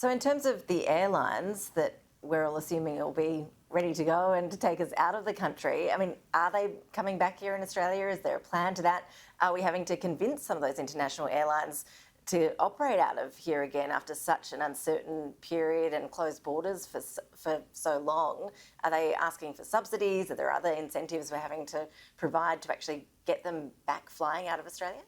So, in terms of the airlines that we're all assuming will be ready to go and to take us out of the country, I mean, are they coming back here in Australia? Is there a plan to that? Are we having to convince some of those international airlines to operate out of here again after such an uncertain period and closed borders for so long? Are they asking for subsidies? Are there other incentives we're having to provide to actually get them back flying out of Australia?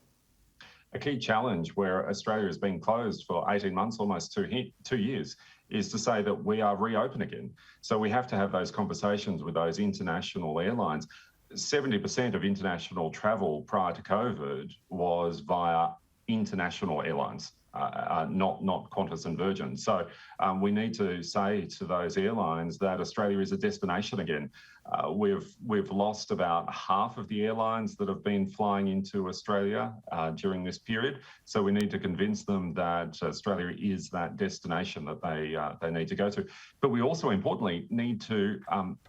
A key challenge where Australia has been closed for 18 months, almost 2 years, is to say that we are reopen again. So we have to have those conversations with those international airlines. 70% of international travel prior to COVID was via international airlines. Not Qantas and Virgin. So we need to say to those airlines that Australia is a destination again. We've lost about half of the airlines that have been flying into Australia during this period. So we need to convince them that Australia is that destination that they need to go to. But we also importantly need to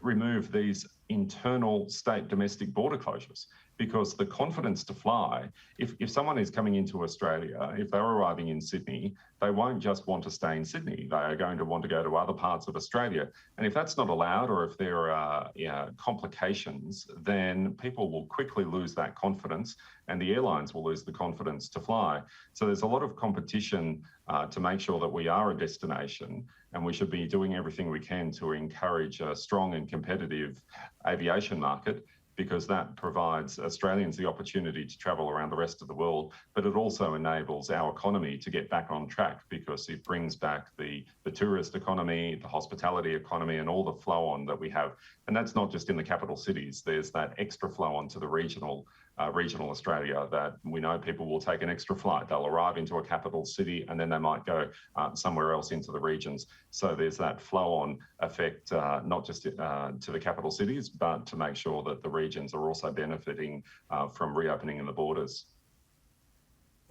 remove these internal state domestic border closures, because the confidence to fly, if someone is coming into Australia, if they're arriving in Sydney, they won't just want to stay in Sydney. They are going to want to go to other parts of Australia. And if that's not allowed, or if there are complications, then people will quickly lose that confidence and the airlines will lose the confidence to fly. So there's a lot of competition to make sure that we are a destination, and we should be doing everything we can to encourage a strong and competitive aviation market, because that provides Australians the opportunity to travel around the rest of the world, but it also enables our economy to get back on track, because it brings back the tourist economy, the hospitality economy, and all the flow on that we have. And that's not just in the capital cities. There's that extra flow on to the regional Australia, that we know people will take an extra flight. They'll arrive into a capital city and then they might go somewhere else into the regions. So there's that flow on effect, not just to the capital cities, but to make sure that the regions are also benefiting from reopening in the borders.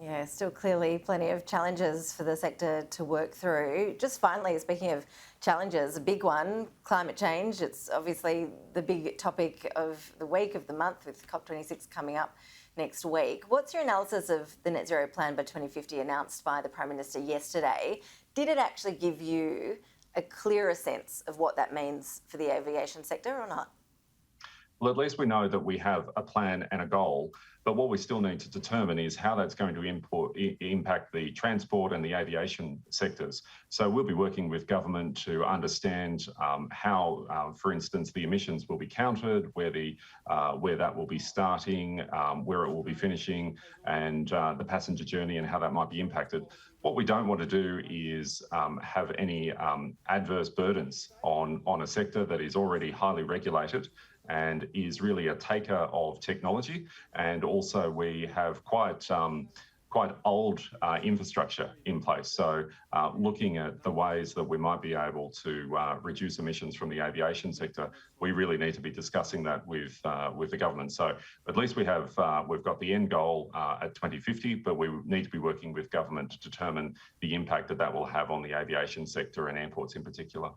Yeah, still clearly plenty of challenges for the sector to work through. Just finally, speaking of challenges, a big one, climate change. It's obviously the big topic of the week, of the month, with COP26 coming up next week. What's your analysis of the net zero plan by 2050 announced by the Prime Minister yesterday? Did it actually give you a clearer sense of what that means for the aviation sector or not? Well, at least we know that we have a plan and a goal, but what we still need to determine is how that's going to impact the transport and the aviation sectors. So we'll be working with government to understand how, for instance, the emissions will be counted, where that will be starting, where it will be finishing, and the passenger journey and how that might be impacted. What we don't want to do is have any adverse burdens on a sector that is already highly regulated and is really a taker of technology. And also we have quite old infrastructure in place. So looking at the ways that we might be able to reduce emissions from the aviation sector, we really need to be discussing that with the government. So at least we've got the end goal at 2050, but we need to be working with government to determine the impact that will have on the aviation sector and airports in particular.